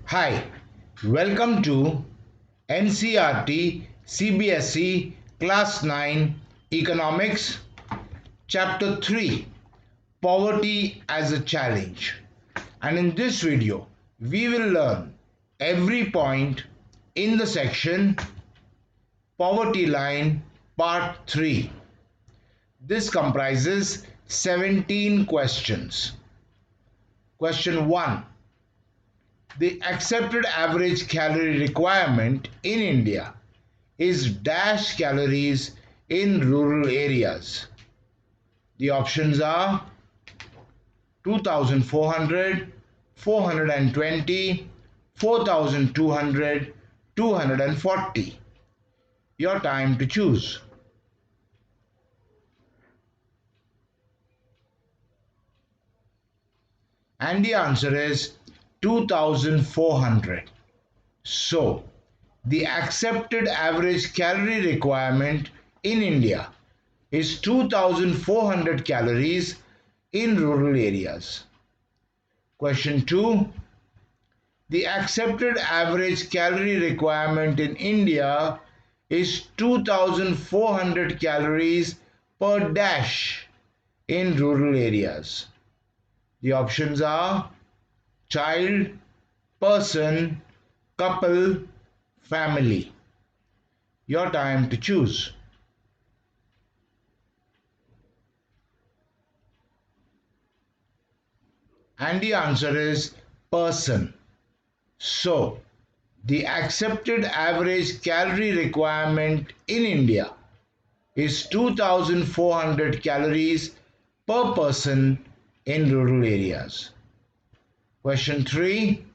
Hi, welcome to NCERT CBSE Class 9 Economics Chapter 3 Poverty as a Challenge. And in this video, we will learn every point in the section Poverty Line Part 3. This comprises 17 questions. Question 1. The accepted average calorie requirement in India is dash calories in rural areas. The options are 2400, 420, 4200, 240. Your time to choose. And the answer is 2400. So, the accepted average calorie requirement in India is 2400 calories in rural areas. Question 2. The accepted average calorie requirement in India is 2400 calories per dash in rural areas. The options are child, person, couple, family. Your time to choose. And the answer is person. So, the accepted average calorie requirement in India is 2400 calories per person in rural areas. Question 3.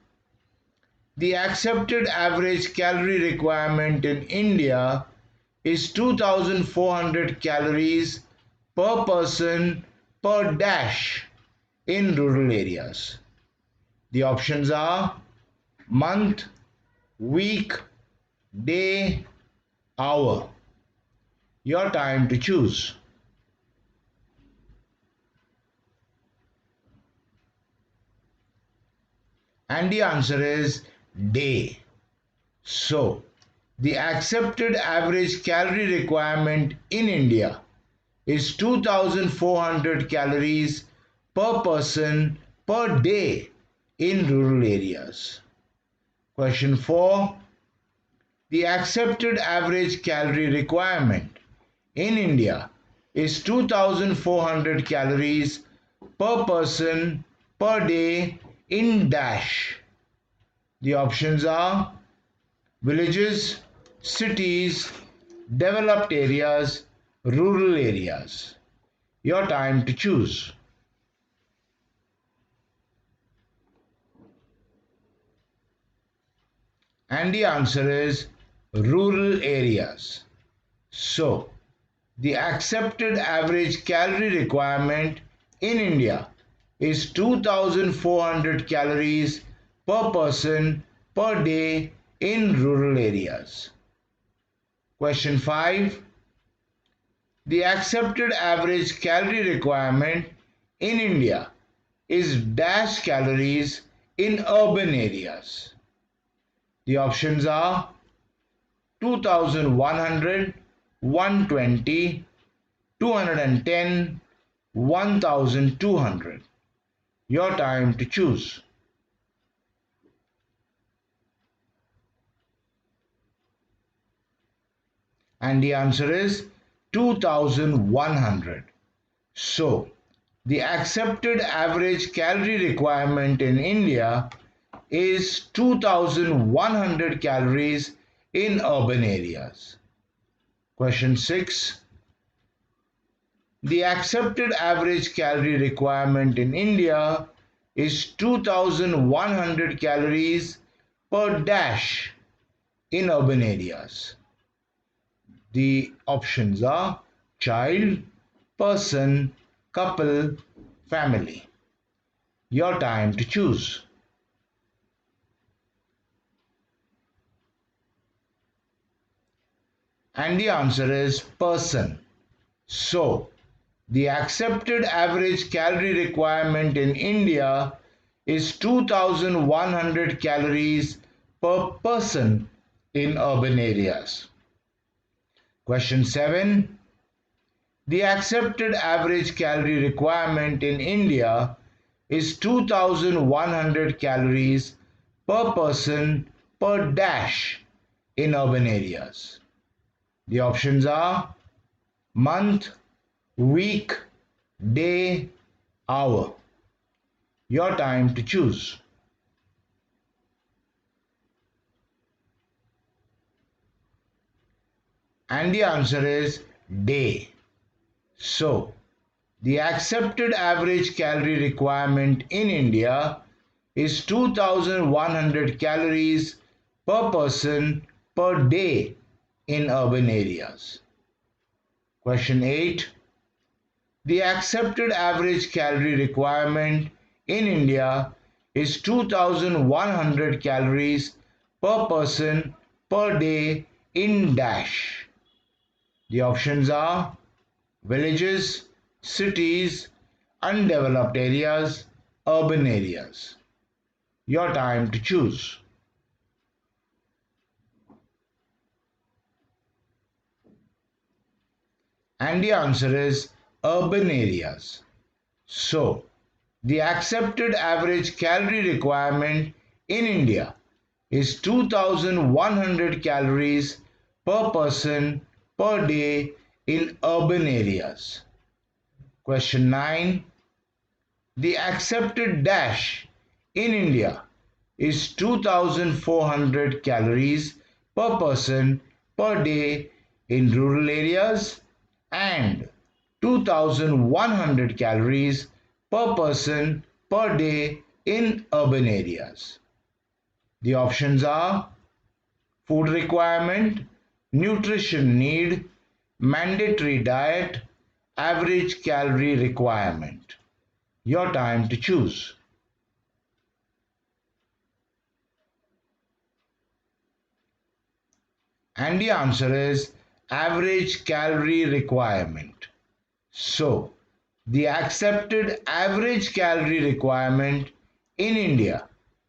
The accepted average calorie requirement in India is 2400 calories per person per dash in rural areas. The options are month, week, day, hour. Your time to choose. And the answer is day. So, the accepted average calorie requirement in India is 2400 calories per person per day in rural areas. Question 4. The accepted average calorie requirement in India is 2400 calories per person per day in dash. The options are villages, cities, developed areas, rural areas. Your time to choose. And the answer is rural areas. So, the accepted average calorie requirement in India is 2400 calories per person per day in rural areas. Question 5. The accepted average calorie requirement in India is dash calories in urban areas. The options are 2100, 120, 210, 1200. Your time to choose. And the answer is 2100. So, the accepted average calorie requirement in India is 2100 calories in urban areas. Question 6. The accepted average calorie requirement in India is 2100 calories per dash in urban areas. The options are child, person, couple, family. Your time to choose. And the answer is person. So, the accepted average calorie requirement in India is 2100 calories per person in urban areas. Question 7. The accepted average calorie requirement in India is 2100 calories per person per dash in urban areas. The options are month, week, day, hour. Your time to choose. And the answer is day. So, the accepted average calorie requirement in India is 2100 calories per person per day in urban areas. Question 8. The accepted average calorie requirement in India is 2100 calories per person per day in dash. The options are villages, cities, undeveloped areas, urban areas. Your time to choose. And the answer is urban areas. So, the accepted average calorie requirement in India is 2100 calories per person per day in urban areas. Question 9. The accepted dash in India is 2400 calories per person per day in rural areas and 2100 calories per person per day in urban areas. The options are food requirement, nutrition need, mandatory diet, average calorie requirement. Your time to choose. And the answer is average calorie requirement. So, the accepted average calorie requirement in India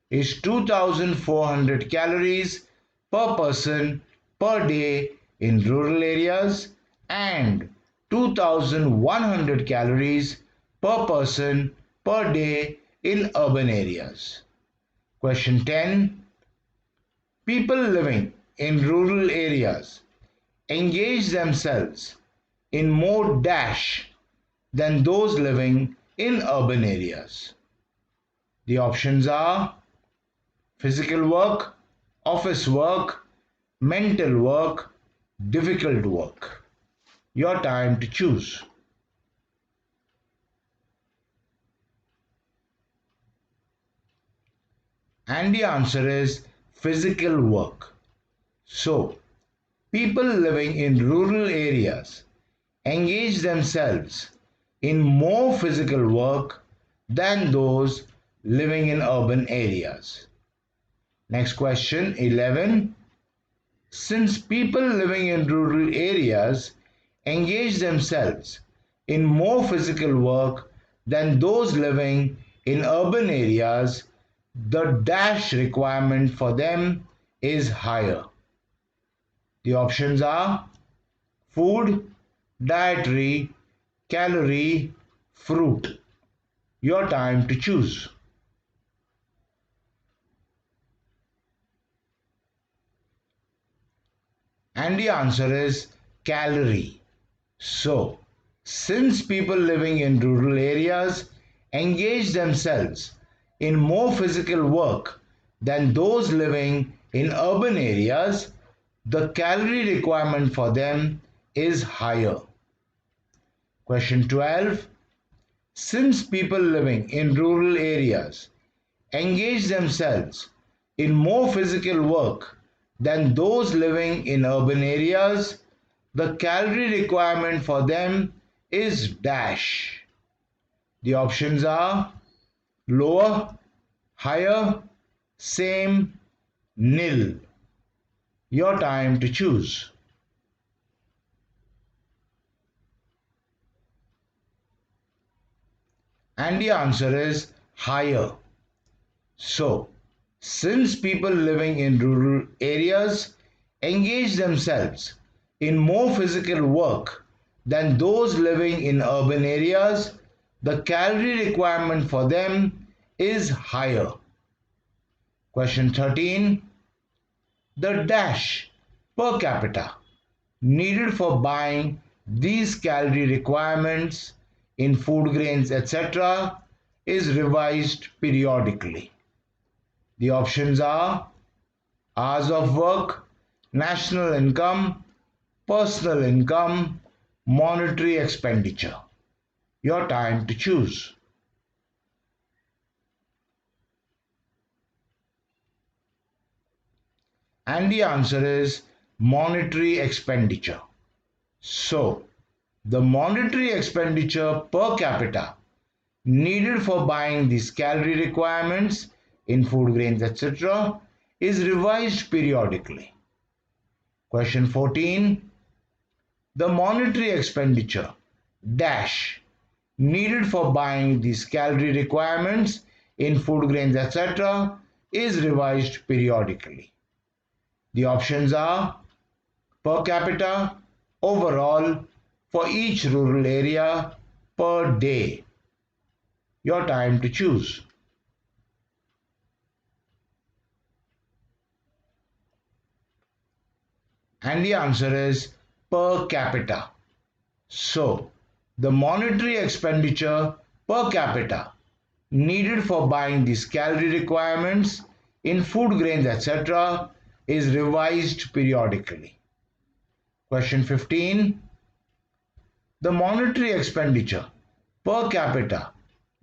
is 2400 calories per person per day in rural areas and 2100 calories per person per day in urban areas. Question 10. People living in rural areas engage themselves in more dash than those living in urban areas. The options are physical work, office work, mental work, difficult work. Your time to choose. And the answer is physical work. So, people living in rural areas engage themselves in more physical work than those living in urban areas. Next question 11. Since people living in rural areas engage themselves in more physical work than those living in urban areas, the dash requirement for them is higher. The options are food, dietary, calorie, fruit. Your time to choose. And the answer is calorie. So, since people living in rural areas engage themselves in more physical work than those living in urban areas, the calorie requirement for them is higher. Question 12. Since people living in rural areas engage themselves in more physical work than those living in urban areas, the calorie requirement for them is dash. The options are lower, higher, same, nil. Your time to choose. And the answer is higher. So, since people living in rural areas engage themselves in more physical work than those living in urban areas, the calorie requirement for them is higher. Question 13. The dash per capita needed for buying these calorie requirements in food grains etc. is revised periodically. The options are hours of work, national income, personal income, monetary expenditure. Your time to choose. And the answer is monetary expenditure. So, the monetary expenditure per capita needed for buying these calorie requirements in food grains etc. is revised periodically. Question 14. The monetary expenditure dash needed for buying these calorie requirements in food grains etc. is revised periodically. The options are per capita, overall, for each rural area, per day. Your time to choose. And the answer is per capita. So, the monetary expenditure per capita needed for buying these calorie requirements in food grains etc. is revised periodically. Question 15. The monetary expenditure per capita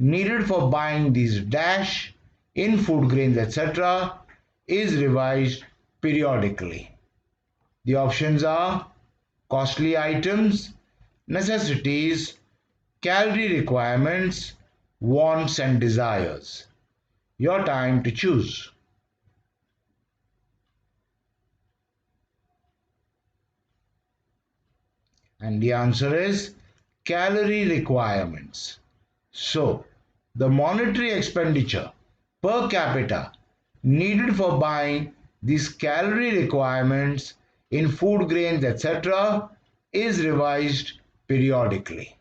needed for buying these dash in food grains etc. is revised periodically. The options are costly items, necessities, calorie requirements, wants and desires. Your time to choose. And the answer is calorie requirements. So, the monetary expenditure per capita needed for buying these calorie requirements in food grains etc. is revised periodically.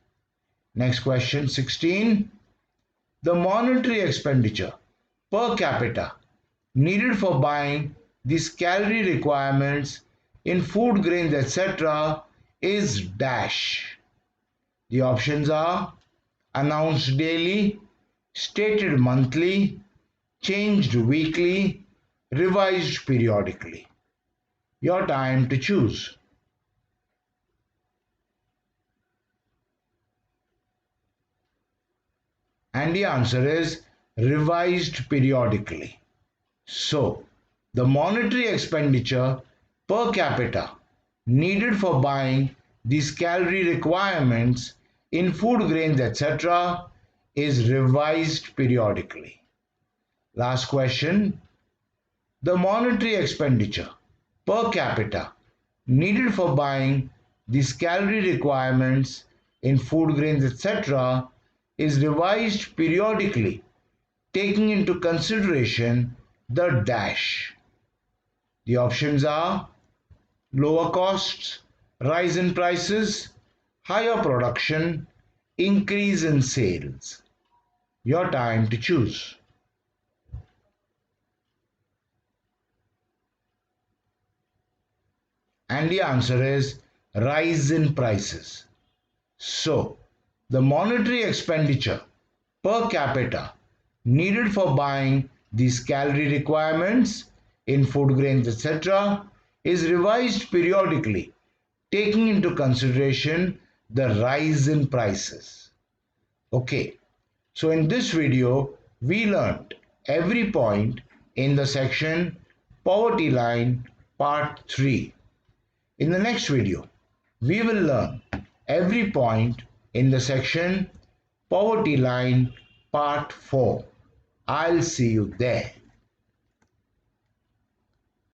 Next question 16. The monetary expenditure per capita needed for buying these calorie requirements in food grains etc. is dash. The options are announced daily, stated monthly, changed weekly, revised periodically. Your time to choose. And the answer is revised periodically. So, the monetary expenditure per capita needed for buying these calorie requirements in food grains etc. is revised periodically. Last question. The monetary expenditure per capita needed for buying these calorie requirements in food grains etc. is revised periodically, taking into consideration the dash. The options are lower costs, rise in prices, higher production, increase in sales. Your time to choose. And the answer is rise in prices. So, the monetary expenditure per capita needed for buying these calorie requirements in food grains etc. is revised periodically, taking into consideration the rise in prices. Okay, so in this video we learned every point in the section poverty line part 3. In the next video, we will learn every point in the section Poverty Line Part 4. I'll see you there.